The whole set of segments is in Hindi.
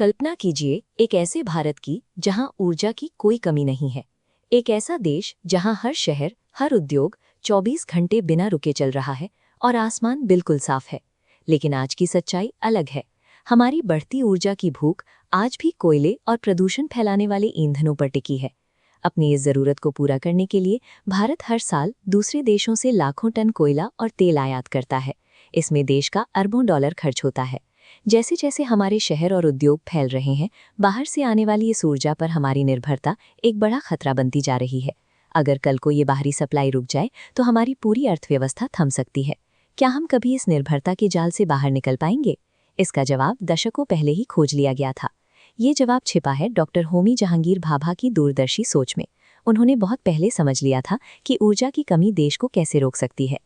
कल्पना कीजिए एक ऐसे भारत की जहां ऊर्जा की कोई कमी नहीं है। एक ऐसा देश जहां हर शहर, हर उद्योग 24 घंटे बिना रुके चल रहा है और आसमान बिल्कुल साफ है। लेकिन आज की सच्चाई अलग है। हमारी बढ़ती ऊर्जा की भूख आज भी कोयले और प्रदूषण फैलाने वाले ईंधनों पर टिकी है। अपनी इस जरूरत को पूरा करने के लिए भारत हर साल दूसरे देशों से लाखों टन कोयला और तेल आयात करता है। इसमें देश का अरबों डॉलर खर्च होता है। जैसे जैसे हमारे शहर और उद्योग फैल रहे हैं, बाहर से आने वाली इस ऊर्जा पर हमारी निर्भरता एक बड़ा खतरा बनती जा रही है। अगर कल को ये बाहरी सप्लाई रुक जाए तो हमारी पूरी अर्थव्यवस्था थम सकती है। क्या हम कभी इस निर्भरता के जाल से बाहर निकल पाएंगे? इसका जवाब दशकों पहले ही खोज लिया गया था। ये जवाब छिपा है डॉक्टर होमी जहांगीर भाभा की दूरदर्शी सोच में। उन्होंने बहुत पहले समझ लिया था कि ऊर्जा की कमी देश को कैसे रोक सकती है।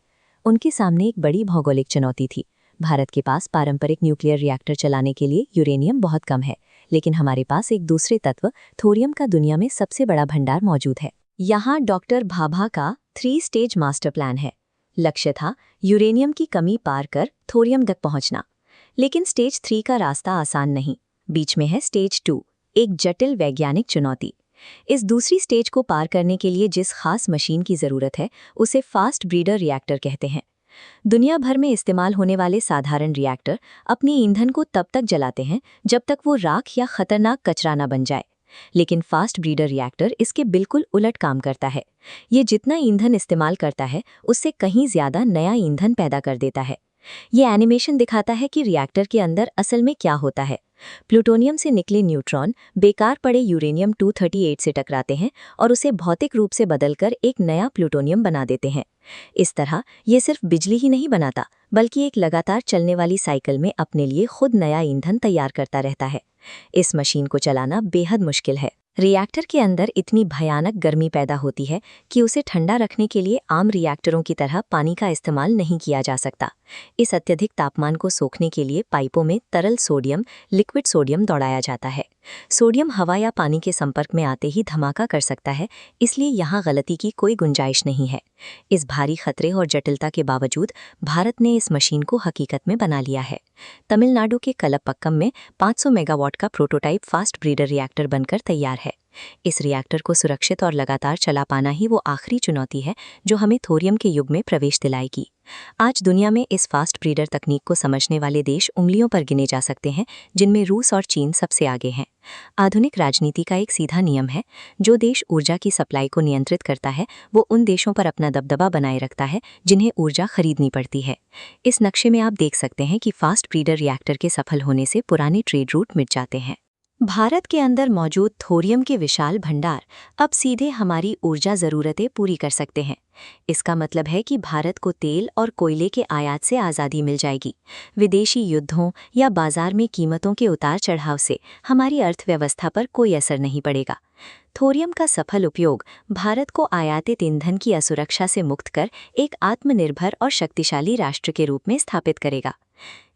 उनके सामने एक बड़ी भौगोलिक चुनौती थी। भारत के पास पारंपरिक न्यूक्लियर रिएक्टर चलाने के लिए यूरेनियम बहुत कम है, लेकिन हमारे पास एक दूसरे तत्व थोरियम का दुनिया में सबसे बड़ा भंडार मौजूद है। यहाँ डॉक्टर भाभा का 3 स्टेज मास्टर प्लान है। लक्ष्य था यूरेनियम की कमी पार कर थोरियम तक पहुंचना। लेकिन स्टेज 3 का रास्ता आसान नहीं। बीच में है स्टेज 2, एक जटिल वैज्ञानिक चुनौती। इस दूसरी स्टेज को पार करने के लिए जिस खास मशीन की जरूरत है उसे फास्ट ब्रीडर रिएक्टर कहते हैं। दुनिया भर में इस्तेमाल होने वाले साधारण रिएक्टर अपने ईंधन को तब तक जलाते हैं जब तक वो राख या खतरनाक कचरा न बन जाए। लेकिन फास्ट ब्रीडर रिएक्टर इसके बिल्कुल उलट काम करता है। ये जितना ईंधन इस्तेमाल करता है उससे कहीं ज्यादा नया ईंधन पैदा कर देता है। ये एनिमेशन दिखाता है कि रिएक्टर के अंदर असल में क्या होता है। प्लूटोनियम से निकले न्यूट्रॉन बेकार पड़े यूरेनियम 238 से टकराते हैं और उसे भौतिक रूप से बदलकर एक नया प्लूटोनियम बना देते हैं। इस तरह ये सिर्फ बिजली ही नहीं बनाता, बल्कि एक लगातार चलने वाली साइकिल में अपने लिए खुद नया ईंधन तैयार करता रहता है। इस मशीन को चलाना बेहद मुश्किल है। रिएक्टर के अंदर इतनी भयानक गर्मी पैदा होती है कि उसे ठंडा रखने के लिए आम रिएक्टरों की तरह पानी का इस्तेमाल नहीं किया जा सकता। इस अत्यधिक तापमान को सोखने के लिए पाइपों में तरल सोडियम, लिक्विड सोडियम दौड़ाया जाता है। सोडियम हवा या पानी के संपर्क में आते ही धमाका कर सकता है, इसलिए यहाँ गलती की कोई गुंजाइश नहीं है। इस भारी खतरे और जटिलता के बावजूद भारत ने इस मशीन को हकीकत में बना लिया है। तमिलनाडु के कलपक्कम में 500 मेगावाट का प्रोटोटाइप फास्ट ब्रीडर रिएक्टर बनकर तैयार है। इस रिएक्टर को सुरक्षित और लगातार चला पाना ही वो आखिरी चुनौती है जो हमें थोरियम के युग में प्रवेश दिलाएगी। आज दुनिया में इस फास्ट ब्रीडर तकनीक को समझने वाले देश उंगलियों पर गिने जा सकते हैं, जिनमें रूस और चीन सबसे आगे हैं। आधुनिक राजनीति का एक सीधा नियम है, जो देश ऊर्जा की सप्लाई को नियंत्रित करता है वो उन देशों पर अपना दबदबा बनाए रखता है जिन्हें ऊर्जा खरीदनी पड़ती है। इस नक्शे में आप देख सकते हैं कि फास्ट ब्रीडर रिएक्टर के सफल होने से पुराने ट्रेड रूट मिट जाते हैं। भारत के अंदर मौजूद थोरियम के विशाल भंडार अब सीधे हमारी ऊर्जा ज़रूरतें पूरी कर सकते हैं। इसका मतलब है कि भारत को तेल और कोयले के आयात से आज़ादी मिल जाएगी। विदेशी युद्धों या बाजार में कीमतों के उतार चढ़ाव से हमारी अर्थव्यवस्था पर कोई असर नहीं पड़ेगा। थोरियम का सफल उपयोग भारत को आयातित ईंधन की असुरक्षा से मुक्त कर एक आत्मनिर्भर और शक्तिशाली राष्ट्र के रूप में स्थापित करेगा।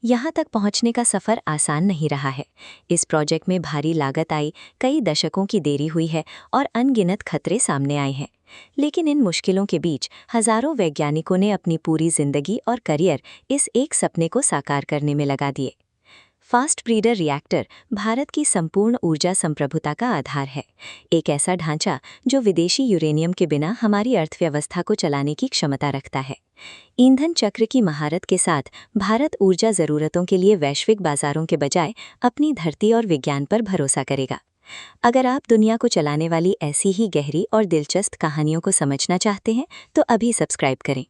यहाँ तक पहुँचने का सफ़र आसान नहीं रहा है। इस प्रोजेक्ट में भारी लागत आई, कई दशकों की देरी हुई है और अनगिनत खतरे सामने आए हैं। लेकिन इन मुश्किलों के बीच हजारों वैज्ञानिकों ने अपनी पूरी जिंदगी और करियर इस एक सपने को साकार करने में लगा दिए। फास्ट ब्रीडर रिएक्टर भारत की संपूर्ण ऊर्जा संप्रभुता का आधार है। एक ऐसा ढांचा जो विदेशी यूरेनियम के बिना हमारी अर्थव्यवस्था को चलाने की क्षमता रखता है। ईंधन चक्र की महारत के साथ भारत ऊर्जा ज़रूरतों के लिए वैश्विक बाजारों के बजाय अपनी धरती और विज्ञान पर भरोसा करेगा। अगर आप दुनिया को चलाने वाली ऐसी ही गहरी और दिलचस्प कहानियों को समझना चाहते हैं तो अभी सब्सक्राइब करें।